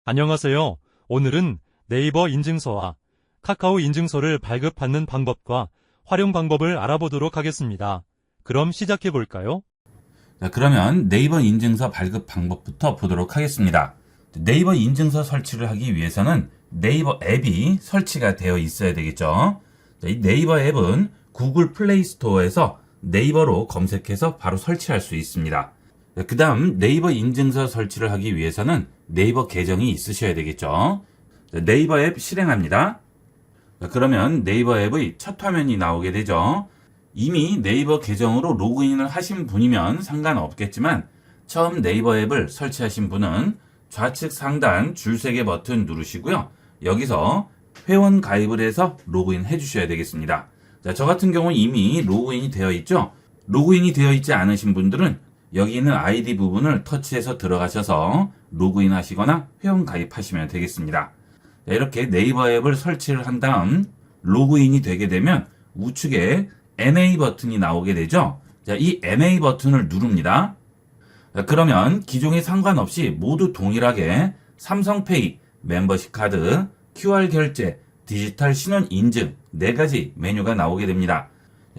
안녕하세요. 오늘은 네이버 인증서와 카카오 인증서를 발급받는 방법과 활용 방법을 알아보도록 하겠습니다. 그럼 시작해 볼까요? 자, 그러면 네이버 인증서 발급 방법부터 보도록 하겠습니다. 네이버 인증서 설치를 하기 위해서는 네이버 앱이 설치가 되어 있어야 되겠죠. 자, 이 네이버 앱은 구글 플레이 스토어에서 네이버로 검색해서 바로 설치할 수 있습니다. 그 다음 네이버 인증서 설치를 하기 위해서는 네이버 계정이 있으셔야 되겠죠. 자, 네이버 앱 실행합니다. 자, 그러면 네이버 앱의 첫 화면이 나오게 되죠. 이미 네이버 계정으로 로그인을 하신 분이면 상관없겠지만 처음 네이버 앱을 설치하신 분은 좌측 상단 줄 3개 버튼 누르시고요. 여기서 회원 가입을 해서 로그인 해주셔야 되겠습니다. 자, 저 같은 경우 이미 로그인이 되어 있죠. 로그인이 되어 있지 않으신 분들은 여기 있는 아이디 부분을 터치해서 들어가셔서 로그인 하시거나 회원 가입하시면 되겠습니다. 자, 이렇게 네이버 앱을 설치를 한 다음 로그인이 되게 되면 우측에 MA 버튼이 나오게 되죠. 자, 이 MA 버튼을 누릅니다. 자, 그러면 기종에 상관없이 모두 동일하게 삼성페이, 멤버십 카드, QR 결제, 디지털 신원 인증 4가지 메뉴가 나오게 됩니다.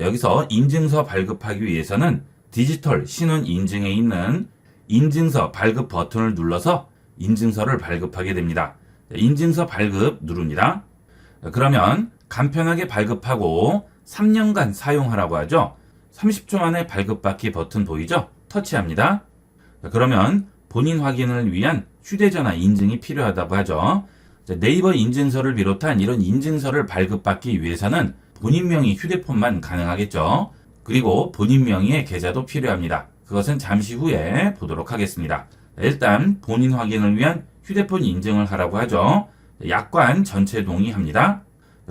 여기서 인증서 발급하기 위해서는 디지털 신원 인증에 있는 인증서 발급 버튼을 눌러서 인증서를 발급하게 됩니다. 인증서 발급 누릅니다. 그러면 간편하게 발급하고 3년간 사용하라고 하죠. 30초 안에 발급받기 버튼 보이죠? 터치합니다. 그러면 본인 확인을 위한 휴대전화 인증이 필요하다고 하죠. 네이버 인증서를 비롯한 이런 인증서를 발급받기 위해서는 본인 명의 휴대폰만 가능하겠죠. 그리고 본인 명의의 계좌도 필요합니다. 그것은 잠시 후에 보도록 하겠습니다. 일단 본인 확인을 위한 휴대폰 인증을 하라고 하죠. 약관 전체 동의합니다.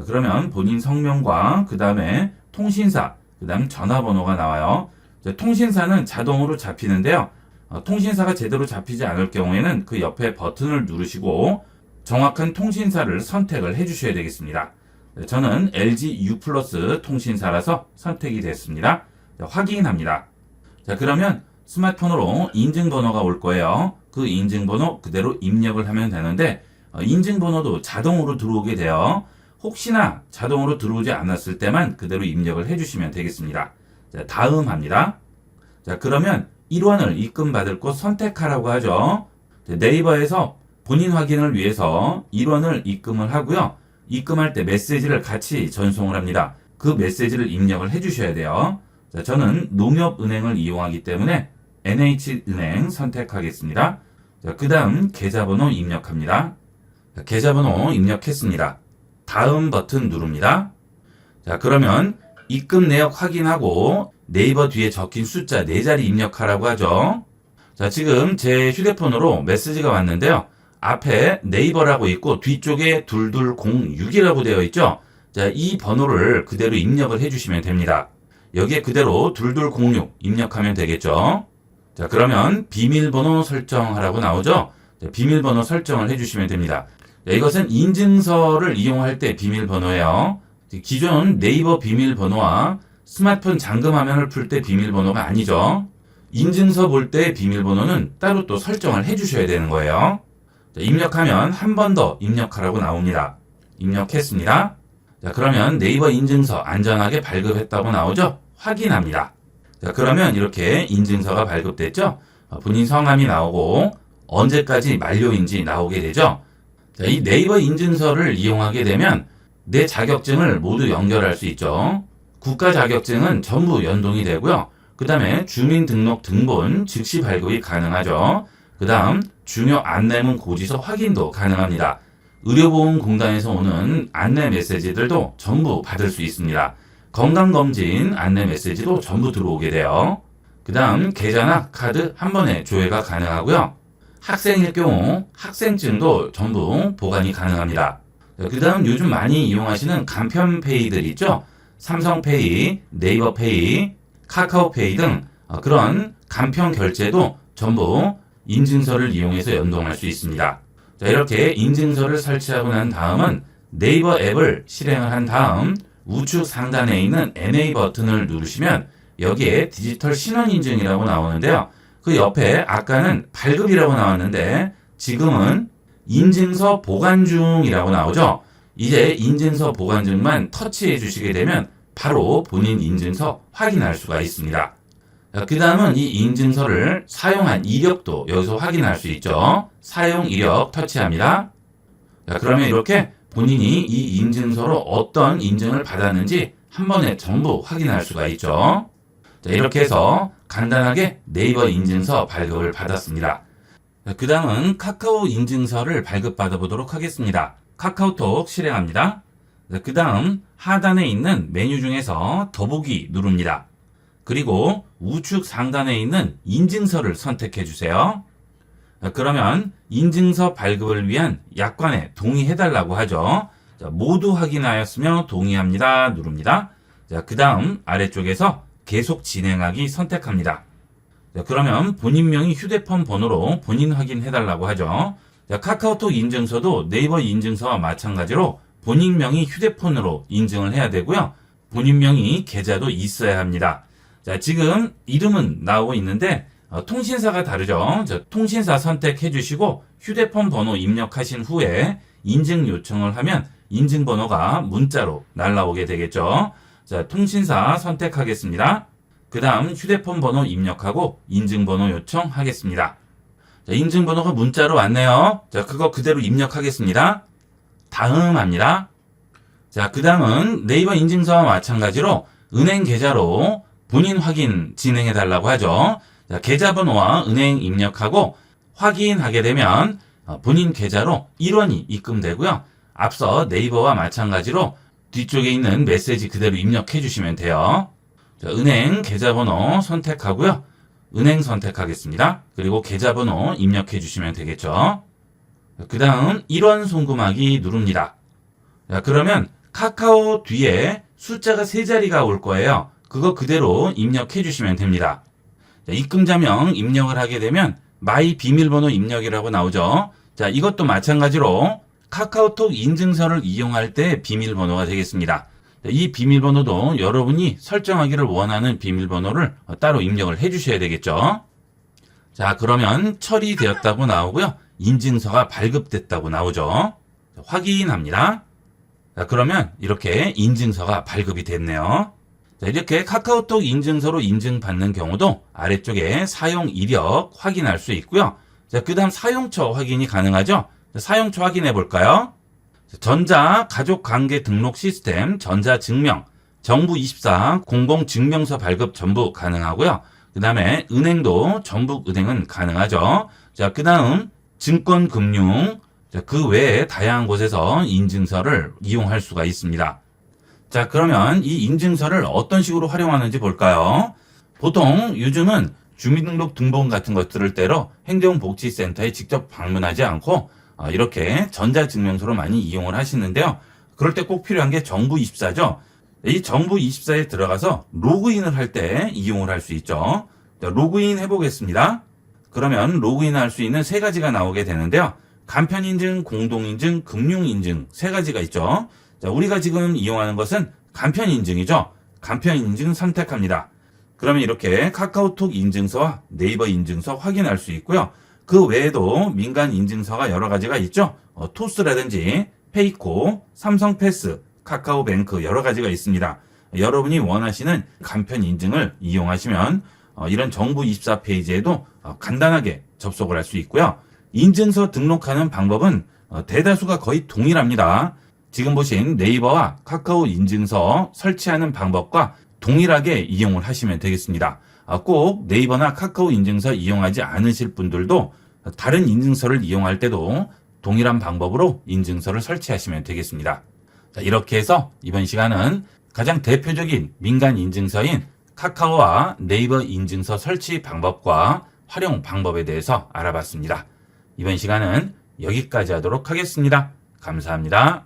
그러면 본인 성명과 그 다음에 통신사, 그 다음 전화번호가 나와요. 통신사는 자동으로 잡히는데요. 통신사가 제대로 잡히지 않을 경우에는 그 옆에 버튼을 누르시고 정확한 통신사를 선택을 해주셔야 되겠습니다. 저는 LG U+ 통신사라서 선택이 됐습니다. 확인합니다. 자, 그러면 스마트폰으로 인증번호가 올 거예요. 그 인증번호 그대로 입력을 하면 되는데 인증번호도 자동으로 들어오게 돼요. 혹시나 자동으로 들어오지 않았을 때만 그대로 입력을 해주시면 되겠습니다. 자, 다음 합니다. 자, 그러면 1원을 입금받을 곳 선택하라고 하죠. 네이버에서 본인 확인을 위해서 1원을 입금을 하고요. 입금할 때 메시지를 같이 전송을 합니다. 그 메시지를 입력을 해주셔야 돼요. 자, 저는 농협은행을 이용하기 때문에 NH은행 선택하겠습니다. 자, 그 다음 계좌번호 입력합니다. 자, 계좌번호 입력했습니다. 다음 버튼 누릅니다. 자, 그러면 입금 내역 확인하고 네이버 뒤에 적힌 숫자 4자리 입력하라고 하죠. 자, 지금 제 휴대폰으로 메시지가 왔는데요. 앞에 네이버라고 있고 뒤쪽에 2206이라고 되어 있죠. 자, 이 번호를 그대로 입력을 해주시면 됩니다. 여기에 그대로 2206 입력하면 되겠죠. 자, 그러면 비밀번호 설정하라고 나오죠. 자, 비밀번호 설정을 해주시면 됩니다. 자, 이것은 인증서를 이용할 때 비밀번호예요. 기존 네이버 비밀번호와 스마트폰 잠금화면을 풀 때 비밀번호가 아니죠. 인증서 볼 때 비밀번호는 따로 또 설정을 해주셔야 되는 거예요. 자, 입력하면 한 번 더 입력하라고 나옵니다. 입력했습니다. 자, 그러면 네이버 인증서 안전하게 발급했다고 나오죠? 확인합니다. 자, 그러면 이렇게 인증서가 발급됐죠? 본인 성함이 나오고 언제까지 만료인지 나오게 되죠? 자, 이 네이버 인증서를 이용하게 되면 내 자격증을 모두 연결할 수 있죠. 국가 자격증은 전부 연동이 되고요. 그 다음에 주민등록 등본 즉시 발급이 가능하죠. 그 다음 중요 안내문 고지서 확인도 가능합니다. 의료보험공단에서 오는 안내 메시지들도 전부 받을 수 있습니다. 건강검진 안내 메시지도 전부 들어오게 돼요. 그 다음 계좌나 카드 한 번에 조회가 가능하고요. 학생일 경우 학생증도 전부 보관이 가능합니다. 그 다음 요즘 많이 이용하시는 간편페이들 있죠? 삼성페이, 네이버페이, 카카오페이 등 그런 간편 결제도 전부 인증서를 이용해서 연동할 수 있습니다. 자, 이렇게 인증서를 설치하고 난 다음은 네이버 앱을 실행을 한 다음 우측 상단에 있는 MA 버튼을 누르시면 여기에 디지털 신원 인증이라고 나오는데요. 그 옆에 아까는 발급이라고 나왔는데 지금은 인증서 보관 중이라고 나오죠. 이제 인증서 보관 중만 터치해 주시게 되면 바로 본인 인증서 확인할 수가 있습니다. 그 다음은 이 인증서를 사용한 이력도 여기서 확인할 수 있죠. 사용 이력 터치합니다. 자, 그러면 이렇게 본인이 이 인증서로 어떤 인증을 받았는지 한 번에 전부 확인할 수가 있죠. 자, 이렇게 해서 간단하게 네이버 인증서 발급을 받았습니다. 그 다음은 카카오 인증서를 발급받아 보도록 하겠습니다. 카카오톡 실행합니다. 그 다음 하단에 있는 메뉴 중에서 더보기 누릅니다. 그리고 우측 상단에 있는 인증서를 선택해 주세요. 그러면 인증서 발급을 위한 약관에 동의해달라고 하죠. 자, 모두 확인하였으며 동의합니다. 누릅니다. 자, 그 다음 아래쪽에서 계속 진행하기 선택합니다. 자, 그러면 본인명의 휴대폰 번호로 본인 확인해달라고 하죠. 자, 카카오톡 인증서도 네이버 인증서와 마찬가지로 본인명의 휴대폰으로 인증을 해야 되고요. 본인명의 계좌도 있어야 합니다. 자, 지금 이름은 나오고 있는데 통신사가 다르죠. 자, 통신사 선택해 주시고 휴대폰 번호 입력하신 후에 인증 요청을 하면 인증 번호가 문자로 날라오게 되겠죠. 자, 통신사 선택하겠습니다. 그 다음 휴대폰 번호 입력하고 인증 번호 요청하겠습니다. 자, 인증 번호가 문자로 왔네요. 자, 그거 그대로 입력하겠습니다. 다음 합니다. 자, 그 다음은 네이버 인증서와 마찬가지로 은행 계좌로 본인 확인 진행해 달라고 하죠. 자, 계좌번호와 은행 입력하고 확인하게 되면 본인 계좌로 1원이 입금되고요. 앞서 네이버와 마찬가지로 뒤쪽에 있는 메시지 그대로 입력해 주시면 돼요. 자, 은행 계좌번호 선택하고요. 은행 선택하겠습니다. 그리고 계좌번호 입력해 주시면 되겠죠. 그 다음 1원 송금하기 누릅니다. 자, 그러면 카카오 뒤에 숫자가 3자리가 올 거예요. 그거 그대로 입력해 주시면 됩니다. 자, 입금자명 입력을 하게 되면 마이 비밀번호 입력이라고 나오죠. 자, 이것도 마찬가지로 카카오톡 인증서를 이용할 때 비밀번호가 되겠습니다. 자, 이 비밀번호도 여러분이 설정하기를 원하는 비밀번호를 따로 입력을 해 주셔야 되겠죠. 자, 그러면 처리되었다고 나오고요. 인증서가 발급됐다고 나오죠. 자, 확인합니다. 자, 그러면 이렇게 인증서가 발급이 됐네요. 자, 이렇게 카카오톡 인증서로 인증받는 경우도 아래쪽에 사용 이력 확인할 수 있고요. 자, 그 다음 사용처 확인이 가능하죠. 자, 사용처 확인해 볼까요? 자, 전자 가족관계 등록 시스템, 전자증명, 정부24 공공증명서 발급 전부 가능하고요. 그 다음에 은행도 전북은행은 가능하죠. 자, 그 다음 증권금융, 자, 그 외에 다양한 곳에서 인증서를 이용할 수가 있습니다. 자, 그러면 이 인증서를 어떤 식으로 활용하는지 볼까요? 보통 요즘은 주민등록 등본 같은 것들을 떼러 행정복지센터에 직접 방문하지 않고 이렇게 전자증명서로 많이 이용을 하시는데요. 그럴 때 꼭 필요한 게 정부24죠. 이 정부24에 들어가서 로그인을 할 때 이용을 할 수 있죠. 자, 로그인 해보겠습니다. 그러면 로그인할 수 있는 3가지가 나오게 되는데요. 간편인증, 공동인증, 금융인증 3가지가 있죠. 자, 우리가 지금 이용하는 것은 간편인증이죠. 간편인증 선택합니다. 그러면 이렇게 카카오톡 인증서와 네이버 인증서 확인할 수 있고요. 그 외에도 민간 인증서가 여러 가지가 있죠. 토스라든지 페이코, 삼성패스, 카카오뱅크 여러 가지가 있습니다. 여러분이 원하시는 간편인증을 이용하시면 이런 정부24 페이지에도 간단하게 접속을 할 수 있고요. 인증서 등록하는 방법은 대다수가 거의 동일합니다. 지금 보신 네이버와 카카오 인증서 설치하는 방법과 동일하게 이용을 하시면 되겠습니다. 꼭 네이버나 카카오 인증서 이용하지 않으실 분들도 다른 인증서를 이용할 때도 동일한 방법으로 인증서를 설치하시면 되겠습니다. 자, 이렇게 해서 이번 시간은 가장 대표적인 민간 인증서인 카카오와 네이버 인증서 설치 방법과 활용 방법에 대해서 알아봤습니다. 이번 시간은 여기까지 하도록 하겠습니다. 감사합니다.